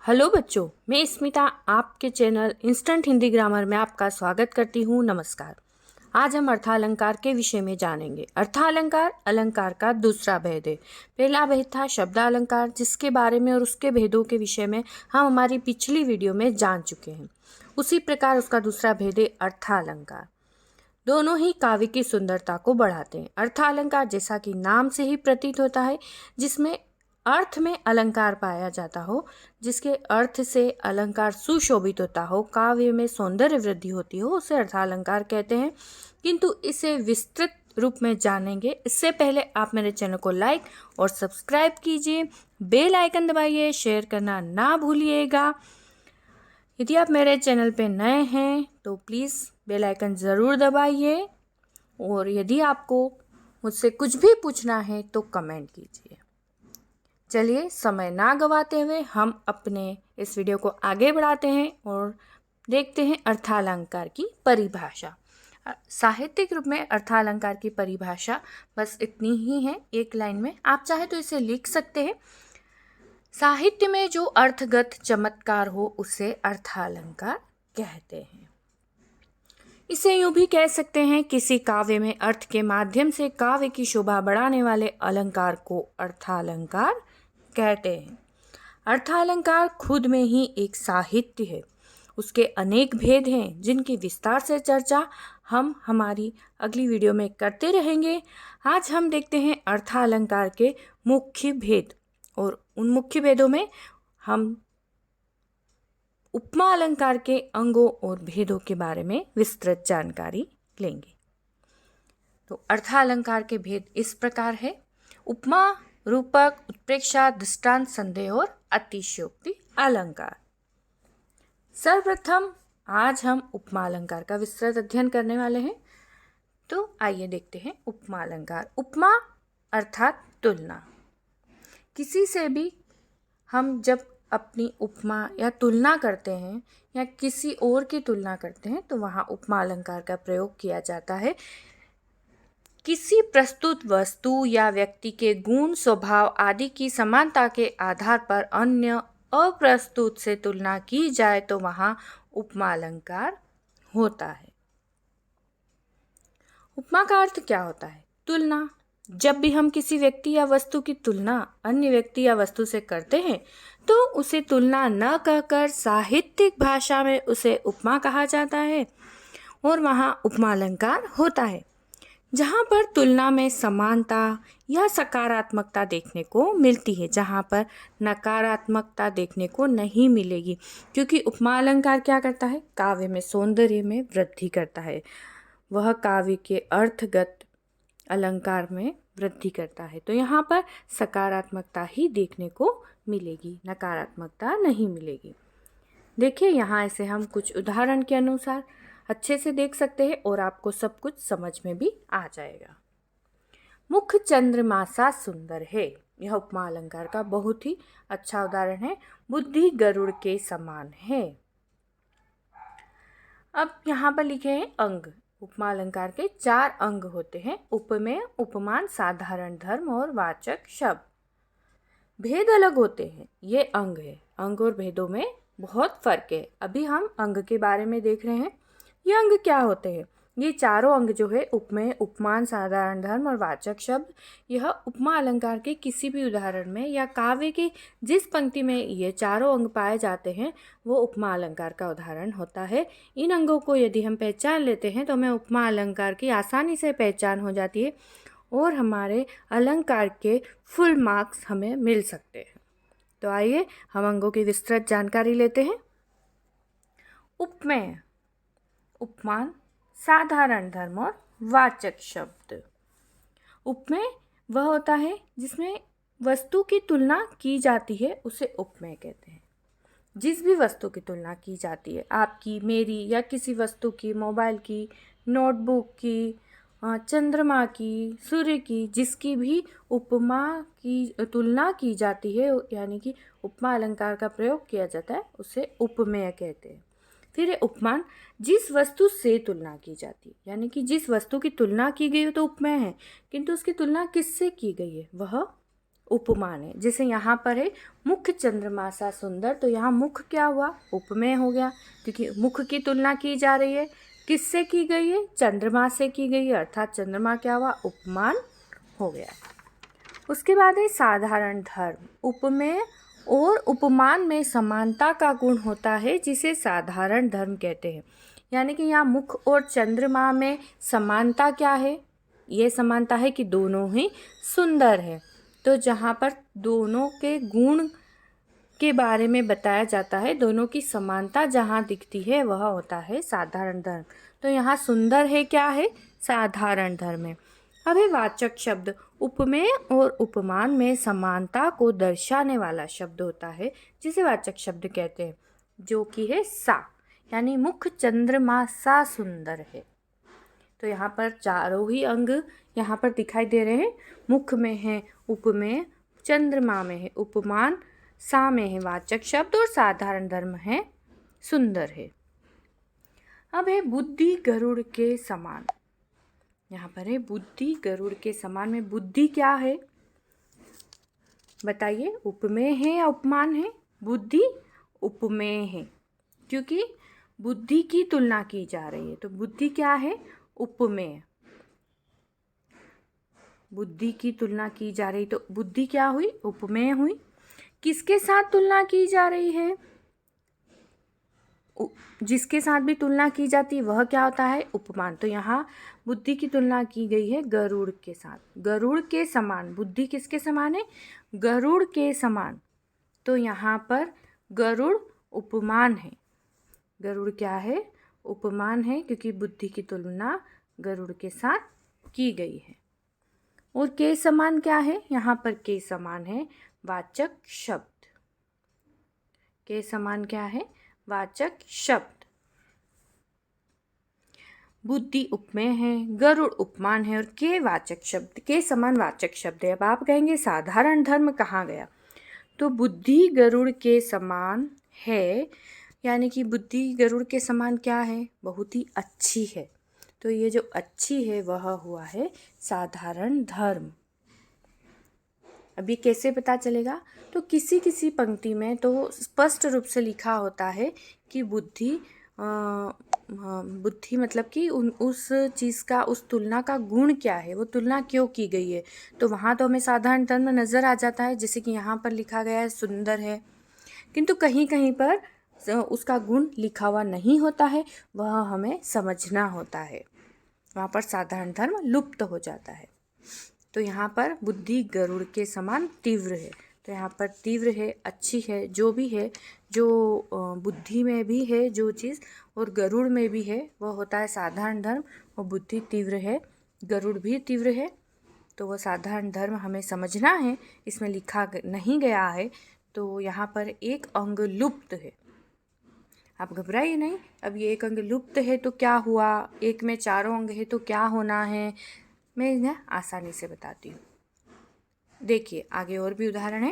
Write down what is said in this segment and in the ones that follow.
Hello बच्चों, मैं स्मिता आपके चैनल इंस्टेंट हिंदी ग्रामर में आपका स्वागत करती हूँ। नमस्कार। आज हम अर्थालंकार के विषय में जानेंगे। अर्थालंकार अलंकार का दूसरा भेद है। पहला भेद था शब्दालंकार, जिसके बारे में और उसके भेदों के विषय में हम हमारी पिछली वीडियो में जान चुके हैं। उसी प्रकार उसका दूसरा भेद है अर्थालंकार। दोनों ही काव्य की सुंदरता को बढ़ाते हैं। अर्थालंकार जैसा कि नाम से ही प्रतीत होता है, जिसमें अर्थ में अलंकार पाया जाता हो, जिसके अर्थ से अलंकार सुशोभित होता हो, काव्य में सौंदर्य वृद्धि होती हो, उसे अर्थालंकार कहते हैं। किंतु इसे विस्तृत रूप में जानेंगे इससे पहले आप मेरे चैनल को लाइक और सब्सक्राइब कीजिए, बेल आइकन दबाइए, शेयर करना ना भूलिएगा। यदि आप मेरे चैनल पे नए हैं तो प्लीज़ बेल आइकन ज़रूर दबाइए, और यदि आपको मुझसे कुछ भी पूछना है तो कमेंट कीजिए। चलिए समय ना गवाते हुए हम अपने इस वीडियो को आगे बढ़ाते हैं और देखते हैं अर्थालंकार की परिभाषा। साहित्यिक रूप में अर्थालंकार की परिभाषा बस इतनी ही है, एक लाइन में। आप चाहे तो इसे लिख सकते हैं। साहित्य में जो अर्थगत चमत्कार हो उसे अर्थालंकार कहते हैं। इसे यूं भी कह सकते हैं, किसी काव्य में अर्थ के माध्यम से काव्य की शोभा बढ़ाने वाले अलंकार को अर्थालंकार कहते हैं। अर्थालंकार खुद में ही एक साहित्य है। उसके अनेक भेद हैं, जिनकी विस्तार से चर्चा हम हमारी अगली वीडियो में करते रहेंगे। आज हम देखते हैं अर्थालंकार के मुख्य भेद, और उन मुख्य भेदों में हम उपमा अलंकार के अंगों और भेदों के बारे में विस्तृत जानकारी लेंगे। तो अर्थालंकार के भेद इस प्रकार है: उपमा, रूपक, उत्प्रेक्षा, दृष्टांत, संदेह और अतिशयोक्ति अलंकार। सर्वप्रथम आज हम उपमा अलंकार का विस्तृत अध्ययन करने वाले हैं। तो आइए देखते हैं उपमा अलंकार। उपमा अर्थात तुलना। किसी से भी हम जब अपनी उपमा या तुलना करते हैं या किसी और की तुलना करते हैं तो वहाँ उपमा अलंकार का प्रयोग किया जाता है। किसी प्रस्तुत वस्तु या व्यक्ति के गुण, स्वभाव आदि की समानता के आधार पर अन्य अप्रस्तुत से तुलना की जाए तो वहाँ उपमा अलंकार होता है। उपमा का अर्थ क्या होता है? तुलना। जब भी हम किसी व्यक्ति या वस्तु की तुलना अन्य व्यक्ति या वस्तु से करते हैं तो उसे तुलना न कहकर साहित्यिक भाषा में उसे उपमा कहा जाता है, और वहाँ उपमा अलंकार होता है। जहाँ पर तुलना में समानता या सकारात्मकता देखने को मिलती है, जहाँ पर नकारात्मकता देखने को नहीं मिलेगी, क्योंकि उपमा अलंकार क्या करता है? काव्य में सौंदर्य में वृद्धि करता है। वह काव्य के अर्थगत अलंकार में वृद्धि करता है। तो यहाँ पर सकारात्मकता ही देखने को मिलेगी, नकारात्मकता नहीं मिलेगी। देखिए, यहाँ ऐसे हम कुछ उदाहरण के अनुसार अच्छे से देख सकते हैं और आपको सब कुछ समझ में भी आ जाएगा। मुख चंद्रमासा सुंदर है, यह उपमा अलंकार का बहुत ही अच्छा उदाहरण है। बुद्धि गरुड़ के समान है। अब यहाँ पर लिखे हैं अंग। उपमा अलंकार के 4 अंग होते हैं: उपमेय, उपमान, साधारण धर्म और वाचक शब्द। भेद अलग होते हैं, ये अंग है। अंग और भेदों में बहुत फर्क है। अभी हम अंग के बारे में देख रहे हैं। ये अंग क्या होते हैं? ये चारों अंग जो है, उपमेय, उपमान, साधारण धर्म और वाचक शब्द, यह उपमा अलंकार के किसी भी उदाहरण में या काव्य की जिस पंक्ति में ये चारों अंग पाए जाते हैं वो उपमा अलंकार का उदाहरण होता है। इन अंगों को यदि हम पहचान लेते हैं तो हमें उपमा अलंकार की आसानी से पहचान हो जाती है और हमारे अलंकार के फुल मार्क्स हमें मिल सकते हैं। तो आइए हम अंगों की विस्तृत जानकारी लेते हैं। उपमेय, उपमान, साधारण धर्म और वाचक शब्द। उपमेय वह होता है जिसमें वस्तु की तुलना की जाती है, उसे उपमेय कहते हैं। जिस भी वस्तु की तुलना की जाती है, आपकी, मेरी या किसी वस्तु की, मोबाइल की, नोटबुक की, चंद्रमा की, सूर्य की, जिसकी भी उपमा की तुलना की जाती है, यानी कि उपमा अलंकार का प्रयोग किया जाता है, उसे उपमेय कहते हैं। फिर उपमान, जिस वस्तु से तुलना की जाती है, यानी कि जिस वस्तु की तुलना की गई है तो उपमेय है, किंतु उसकी तुलना किससे की गई है वह उपमान है। जैसे यहाँ पर है मुख चंद्रमा सा सुंदर, तो यहाँ मुख क्या हुआ, उपमेय हो गया, क्योंकि मुख की तुलना की जा रही है। किससे की गई है, चंद्रमा से की गई है, अर्थात चंद्रमा क्या हुआ, उपमान हो गया। उसके बाद है साधारण धर्म। उपमेय और उपमान में समानता का गुण होता है, जिसे साधारण धर्म कहते हैं। यानी कि यहाँ मुख और चंद्रमा में समानता क्या है, ये समानता है कि दोनों ही सुंदर है। तो जहाँ पर दोनों के गुण के बारे में बताया जाता है, दोनों की समानता जहाँ दिखती है वह होता है साधारण धर्म। तो यहाँ सुंदर है क्या है, साधारण धर्म है। अब है वाचक शब्द। उपमेय और उपमान में समानता को दर्शाने वाला शब्द होता है, जिसे वाचक शब्द कहते हैं, जो कि है सा, यानी मुख चंद्रमा सा सुंदर है। तो यहाँ पर चारों ही अंग यहाँ पर दिखाई दे रहे हैं। मुख में है उपमेय, चंद्रमा में है उपमान, सा में है वाचक शब्द और साधारण धर्म है सुंदर है। अब है बुद्धि गरुड़ के समान। यहाँ पर है बुद्धि गरुड़ के समान में बुद्धि क्या है बताइए, उपमेय है या उपमान है? बुद्धि उपमेय है, क्योंकि बुद्धि की तुलना की जा रही है। तो बुद्धि क्या है, उपमेय। बुद्धि की तुलना की जा रही, तो बुद्धि क्या हुई, उपमेय हुई। किसके साथ तुलना की जा रही है, जिसके साथ भी तुलना की जाती है वह क्या होता है, उपमान। तो यहाँ बुद्धि की तुलना की गई है गरुड़ के साथ। गरुड़ के समान, बुद्धि किसके समान है, गरुड़ के समान। तो यहाँ पर गरुड़ उपमान है। गरुड़ क्या है, उपमान है, क्योंकि बुद्धि की तुलना गरुड़ के साथ की गई है। और के समान क्या है, यहाँ पर के समान है वाचक शब्द। के समान क्या है, वाचक शब्द। बुद्धि उपमेय है, गरुड़ उपमान है और के वाचक शब्द, के समान वाचक शब्द है। अब आप कहेंगे साधारण धर्म कहाँ गया? तो बुद्धि गरुड़ के समान है, यानी कि बुद्धि गरुड़ के समान क्या है, बहुत ही अच्छी है। तो ये जो अच्छी है वह हुआ है साधारण धर्म। अभी कैसे पता चलेगा? तो किसी किसी पंक्ति में तो स्पष्ट रूप से लिखा होता है कि बुद्धि बुद्धि मतलब कि उस चीज़ का, उस तुलना का गुण क्या है, वो तुलना क्यों की गई है। तो वहाँ तो हमें साधारण धर्म नज़र आ जाता है, जैसे कि यहाँ पर लिखा गया है सुंदर है, किंतु कहीं कहीं पर उसका गुण लिखा हुआ नहीं होता है, वह हमें समझना होता है। वहाँ पर साधारण धर्म लुप्त हो जाता है। तो यहाँ पर बुद्धि गरुड़ के समान तीव्र है। तो यहाँ पर तीव्र है, अच्छी है, जो भी है, जो बुद्धि में भी है जो चीज़ और गरुड़ में भी है, वह होता है साधारण धर्म। और बुद्धि तीव्र है, गरुड़ भी तीव्र है, तो वह साधारण धर्म हमें समझना है। इसमें लिखा नहीं गया है, तो यहाँ पर एक अंग लुप्त है। आप घबराइए नहीं। अब ये एक अंग लुप्त है तो क्या हुआ, एक में चारों अंग है तो क्या होना है, मैं इन्हें आसानी से बताती हूँ। देखिए आगे और भी उदाहरण है।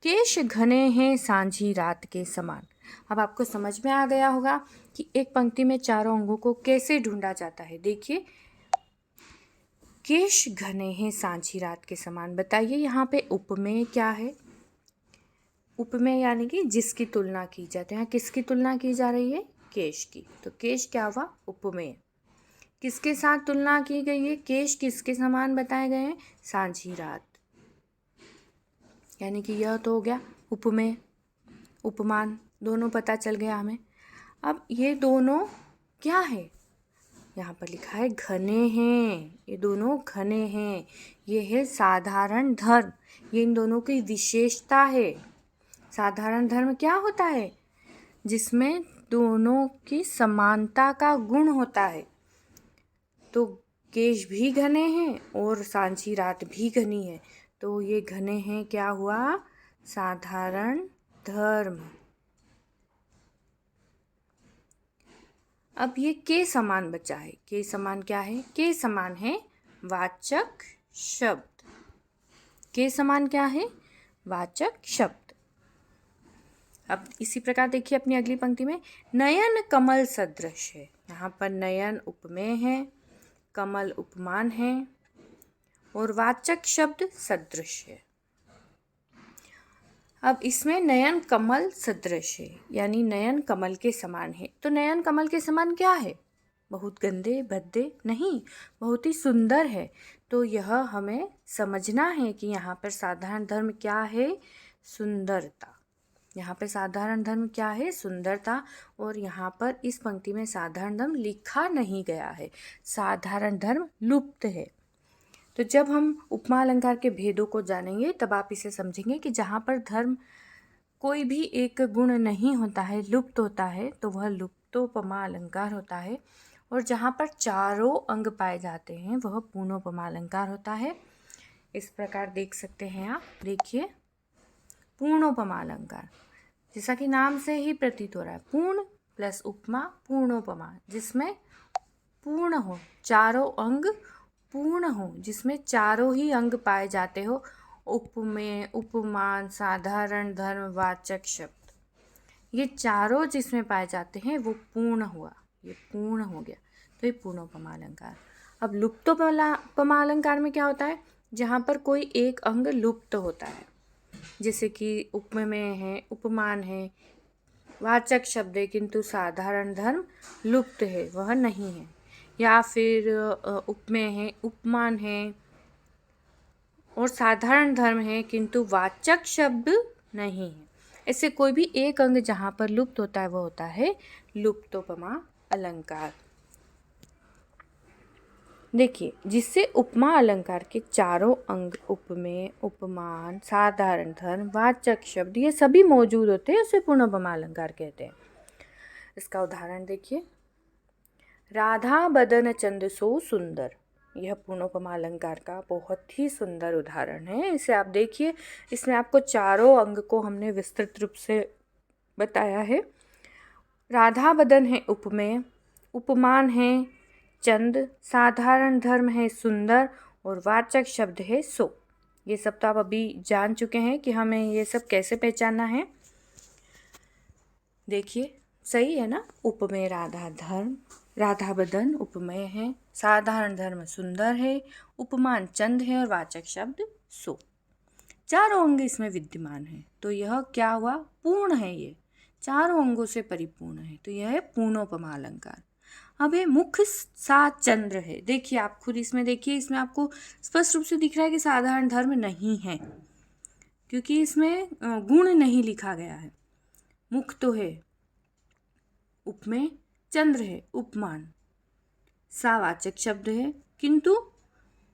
केश घने हैं सांझी रात के समान। अब आपको समझ में आ गया होगा कि एक पंक्ति में चारों अंगों को कैसे ढूंढा जाता है। देखिए, केश घने हैं सांझी रात के समान। बताइए यहाँ पे उपमेय क्या है? उपमेय यानी कि जिसकी तुलना की जाती है। यहाँ किसकी तुलना की जा रही है? केश की। तो केश क्या हुआ? उपमेय। किसके साथ तुलना की गई है? केश किसके समान बताए गए हैं? सांझी रात। यानी कि यह तो हो गया उपमेय, उपमान, दोनों पता चल गया हमें। अब ये दोनों क्या है? यहाँ पर लिखा है घने हैं, ये दोनों घने हैं। ये है साधारण धर्म, ये इन दोनों की विशेषता है। साधारण धर्म क्या होता है? जिसमें दोनों की समानता का गुण होता है। तो केश भी घने हैं और सांझी रात भी घनी है, तो ये घने हैं, क्या हुआ? साधारण धर्म। अब ये के समान बचा है। के समान क्या है? के समान है वाचक शब्द। के समान क्या है? वाचक शब्द। अब इसी प्रकार देखिए अपनी अगली पंक्ति में, नयन कमल सदृश है। यहाँ पर नयन उपमेय है, कमल उपमान है और वाचक शब्द सदृश है। अब इसमें नयन कमल सदृश है, यानी नयन कमल के समान है। तो नयन कमल के समान क्या है? बहुत गंदे भद्दे नहीं, बहुत ही सुंदर है। तो यह हमें समझना है कि यहाँ पर साधारण धर्म क्या है? सुंदरता। यहाँ पे साधारण धर्म क्या है? सुंदरता। और यहाँ पर इस पंक्ति में साधारण धर्म लिखा नहीं गया है, साधारण धर्म लुप्त है। तो जब हम उपमा अलंकार के भेदों को जानेंगे तब आप इसे समझेंगे कि जहाँ पर धर्म कोई भी एक गुण नहीं होता है, लुप्त होता है, तो वह लुप्तोपमा अलंकार होता है। और जहाँ पर चारों अंग पाए जाते हैं वह पूर्णोपमा अलंकार होता है। इस प्रकार देख सकते हैं आप, देखिए पूर्णोपमा अलंकार, जैसा कि नाम से ही प्रतीत हो रहा है, पूर्ण प्लस उपमा पूर्णोपमा, जिसमें पूर्ण हो, चारों अंग पूर्ण हो, जिसमें चारों ही अंग पाए जाते हो। उपमेय, उपमान, साधारण धर्म, वाचक शब्द, ये चारों जिसमें पाए जाते हैं वो पूर्ण हुआ, ये पूर्ण हो गया, तो ये पूर्णोपमा अलंकार। अब लुप्तोपमा अलंकार में क्या होता है? जहाँ पर कोई एक अंग लुप्त होता है, जैसे कि उपमेय है, उपमान है, वाचक शब्द है किंतु साधारण धर्म लुप्त है, वह नहीं है। या फिर उपमेय है, उपमान है और साधारण धर्म है किंतु वाचक शब्द नहीं है। ऐसे कोई भी एक अंग जहाँ पर लुप्त होता है वह होता है लुप्तोपमा अलंकार। देखिए, जिससे उपमा अलंकार के चारों अंग उपमेय, उपमान, साधारण धर्म, वाचक शब्द ये सभी मौजूद होते हैं, उसे पूर्णोपमा अलंकार कहते हैं। इसका उदाहरण देखिए, राधा बदन चंद सो सुंदर, यह पूर्णोपमा अलंकार का बहुत ही सुंदर उदाहरण है। इसे आप देखिए, इसमें आपको चारों अंग को हमने विस्तृत रूप से बताया है। राधा बदन है उपमेय, उपमान है चंद, साधारण धर्म है सुंदर और वाचक शब्द है सो। ये सब तो आप अभी जान चुके हैं कि हमें ये सब कैसे पहचानना है। देखिए, सही है ना? उपमेय राधा धर्म, राधा बदन उपमेय है, साधारण धर्म सुंदर है, उपमान चंद है और वाचक शब्द सो। चारों अंग इसमें विद्यमान है, तो यह क्या हुआ? पूर्ण है, ये चारों अंगों से परिपूर्ण है, तो यह है पूर्णोपमा अलंकार। अब है मुख्य सा चंद्र है। देखिए, आप खुद इसमें देखिए, इसमें आपको स्पष्ट रूप से दिख रहा है कि साधारण धर्म नहीं है, क्योंकि इसमें गुण नहीं लिखा गया है। मुख तो है, उपमेय, चंद्र है, उपमान, सावाचक शब्द है किंतु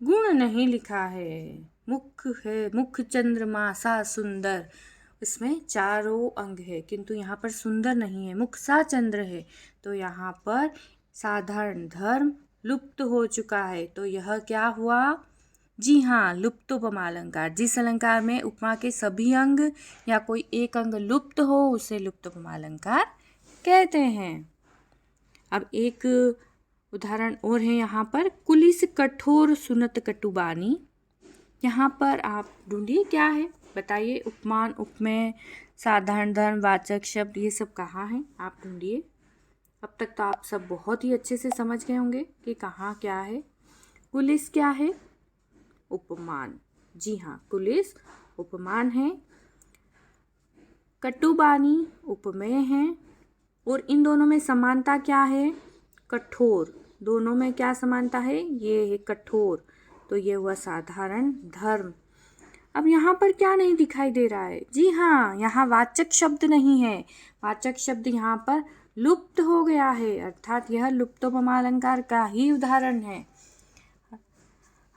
गुण नहीं लिखा है। मुख है, मुख चंद्रमा सा सुंदर, इसमें चारों अंग है किंतु यहाँ पर सुंदर नहीं है। मुख सा चंद्र है, तो यहाँ पर साधारण धर्म लुप्त हो चुका है, तो यह क्या हुआ? जी हाँ, लुप्तोपमा अलंकार। जिस अलंकार में उपमा के सभी अंग या कोई एक अंग लुप्त हो उसे लुप्तोपमा अलंकार कहते हैं। अब एक उदाहरण और है यहाँ पर, कुलिस कठोर सुनत कटुबानी। यहाँ पर आप ढूंढिए क्या है, बताइए। उपमान, उपमेय, साधारण धर्म, वाचक शब्द, ये सब कहाँ है? आप ढूंढिए। अब तक तो आप सब बहुत ही अच्छे से समझ गए होंगे कि कहाँ क्या है। कुलिस क्या है? उपमान। जी हाँ, कुलिस उपमान है। कटुबानी उपमेय है। और इन दोनों में समानता क्या है? कठोर। दोनों में क्या समानता है? ये है कठोर, तो ये हुआ साधारण धर्म। अब यहाँ पर क्या नहीं दिखाई दे रहा है? जी हाँ, यहाँ वाचक शब्द नहीं है। वाचक शब्द यहाँ पर लुप्त हो गया है, अर्थात यह लुप्तोपमा अलंकार का ही उदाहरण है।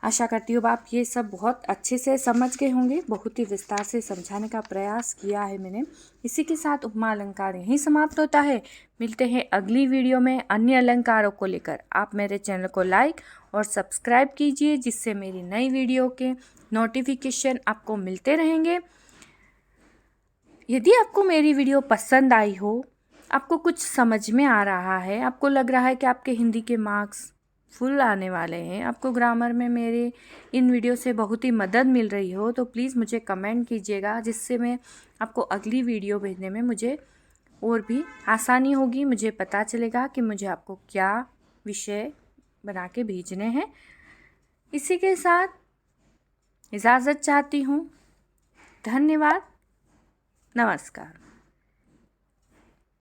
आशा करती हूँ आप ये सब बहुत अच्छे से समझ गए होंगे। बहुत ही विस्तार से समझाने का प्रयास किया है मैंने। इसी के साथ उपमा अलंकार यहीं समाप्त होता है। मिलते हैं अगली वीडियो में अन्य अलंकारों को लेकर। आप मेरे चैनल को लाइक और सब्सक्राइब कीजिए, जिससे मेरी नई वीडियो के नोटिफिकेशन आपको मिलते रहेंगे। यदि आपको मेरी वीडियो पसंद आई हो, आपको कुछ समझ में आ रहा है, आपको लग रहा है कि आपके हिंदी के मार्क्स फुल आने वाले हैं, आपको ग्रामर में मेरे इन वीडियो से बहुत ही मदद मिल रही हो, तो प्लीज़ मुझे कमेंट कीजिएगा, जिससे मैं आपको अगली वीडियो भेजने में मुझे और भी आसानी होगी। मुझे पता चलेगा कि मुझे आपको क्या विषय बना के भेजने हैं। इसी के साथ इजाज़त चाहती हूँ। धन्यवाद। नमस्कार।